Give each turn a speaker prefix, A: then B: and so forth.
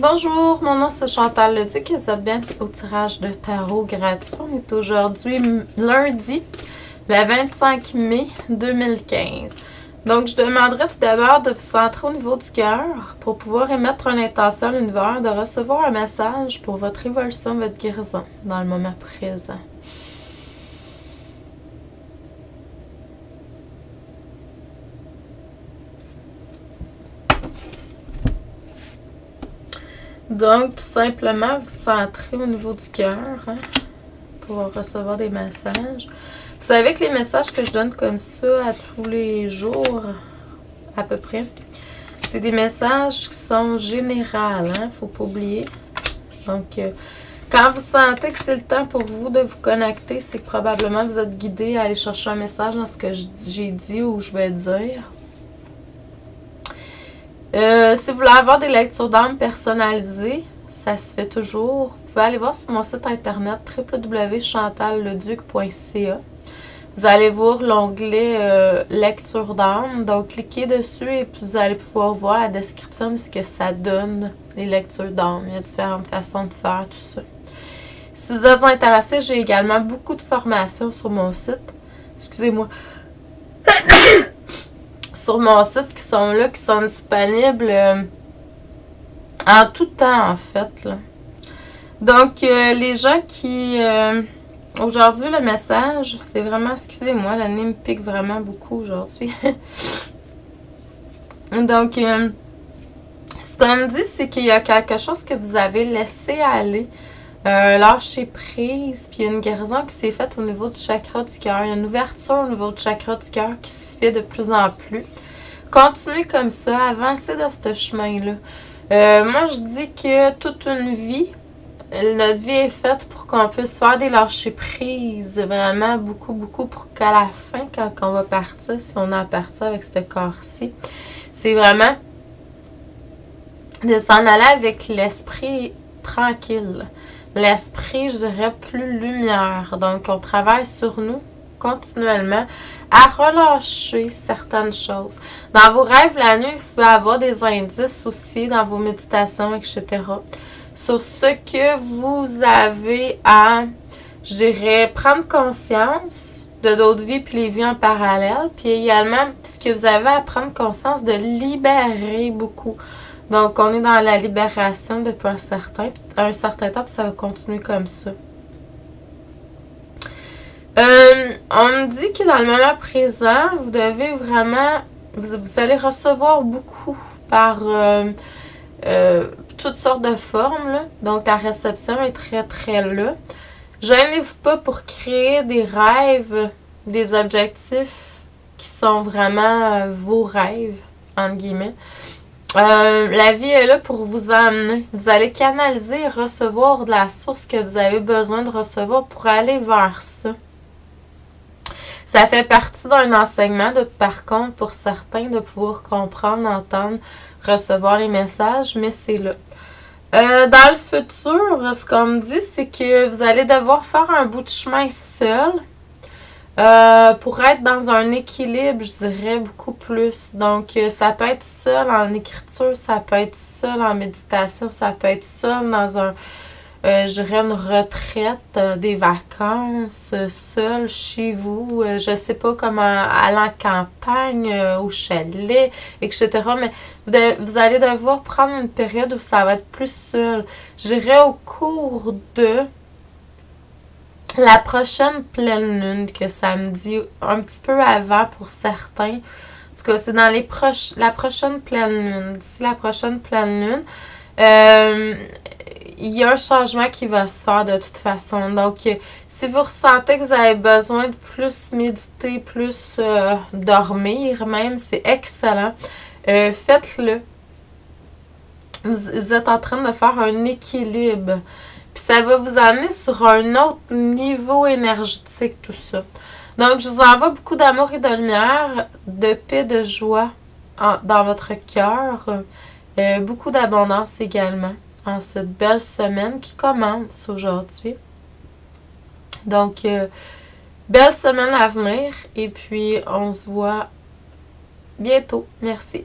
A: Bonjour, mon nom c'est Chantal Leduc et vous êtes bien au tirage de tarot gratuit. On est aujourd'hui lundi, le 25 mai 2015. Donc, je demanderai tout d'abord de vous centrer au niveau du cœur pour pouvoir émettre une intention à l'univers de recevoir un message pour votre évolution, votre guérison dans le moment présent. Donc, tout simplement, vous centrez au niveau du cœur pour recevoir des messages. Vous savez que les messages que je donne comme ça à tous les jours, à peu près, c'est des messages qui sont généraux, il ne faut pas oublier. Donc, quand vous sentez que c'est le temps pour vous de vous connecter, c'est que probablement vous êtes guidé à aller chercher un message dans ce que j'ai dit ou je vais dire. Si vous voulez avoir des lectures d'âme personnalisées, ça se fait toujours. Vous pouvez aller voir sur mon site internet www.chantalleduc.ca. Vous allez voir l'onglet lecture d'âme. Donc, cliquez dessus et puis vous allez pouvoir voir la description de ce que ça donne, les lectures d'âme. Il y a différentes façons de faire tout ça. Si vous êtes intéressé, j'ai également beaucoup de formations sur mon site. Excusez-moi. Sur mon site qui sont là, qui sont disponibles en tout temps, en fait. Là. Donc, les gens qui... aujourd'hui, le message, c'est vraiment... Excusez-moi, le nez me pique vraiment beaucoup aujourd'hui. Donc, ce qu'on me dit, c'est qu'il y a quelque chose que vous avez laissé aller, lâcher prise, puis il y a une guérison qui s'est faite au niveau du chakra du cœur. Il y a une ouverture au niveau du chakra du cœur qui se fait de plus en plus. Continuez comme ça, avancez dans ce chemin-là. Moi, je dis que toute une vie, notre vie est faite pour qu'on puisse faire des lâcher-prises, vraiment beaucoup, beaucoup, pour qu'à la fin, quand on va partir, si on est à partir avec ce corps-ci, c'est vraiment de s'en aller avec l'esprit tranquille. L'esprit, je dirais, plus lumière. Donc, on travaille sur nous continuellement à relâcher certaines choses. Dans vos rêves la nuit, vous pouvez avoir des indices aussi dans vos méditations, etc. sur ce que vous avez à, je dirais, prendre conscience de d'autres vies puis les vies en parallèle. Puis également, ce que vous avez à prendre conscience de libérer beaucoup. Donc, on est dans la libération depuis un certain temps, puis ça va continuer comme ça. On me dit que dans le moment présent, vous devez vraiment, vous allez recevoir beaucoup par toutes sortes de formes, là. Donc, la réception est très, très là. Gênez-vous pas pour créer des rêves, des objectifs qui sont vraiment vos rêves, entre guillemets. La vie est là pour vous amener. Vous allez canaliser et recevoir de la source que vous avez besoin de recevoir pour aller vers ça. Ça fait partie d'un enseignement, par contre, pour certains, de pouvoir comprendre, entendre, recevoir les messages, mais c'est là. Dans le futur, ce qu'on me dit, c'est que vous allez devoir faire un bout de chemin seul. Pour être dans un équilibre, je dirais, beaucoup plus. Donc, ça peut être seul en écriture, ça peut être seul en méditation, ça peut être seul dans un, je dirais, une retraite, des vacances, seul chez vous. Je sais pas comment aller en campagne, au chalet, etc. Mais vous allez devoir prendre une période où ça va être plus seul. Je dirais au cours de la prochaine pleine lune, que ça me dit un petit peu avant pour certains. En tout cas, c'est dans la prochaine pleine lune. D'ici la prochaine pleine lune, il y a un changement qui va se faire de toute façon. Donc, si vous ressentez que vous avez besoin de plus méditer, plus dormir même, c'est excellent. Faites-le. Vous êtes en train de faire un équilibre. Puis ça va vous amener sur un autre niveau énergétique, tout ça. Donc, je vous envoie beaucoup d'amour et de lumière, de paix, de joie dans votre cœur. Beaucoup d'abondance également en cette belle semaine qui commence aujourd'hui. Donc, belle semaine à venir. Et puis, on se voit bientôt. Merci.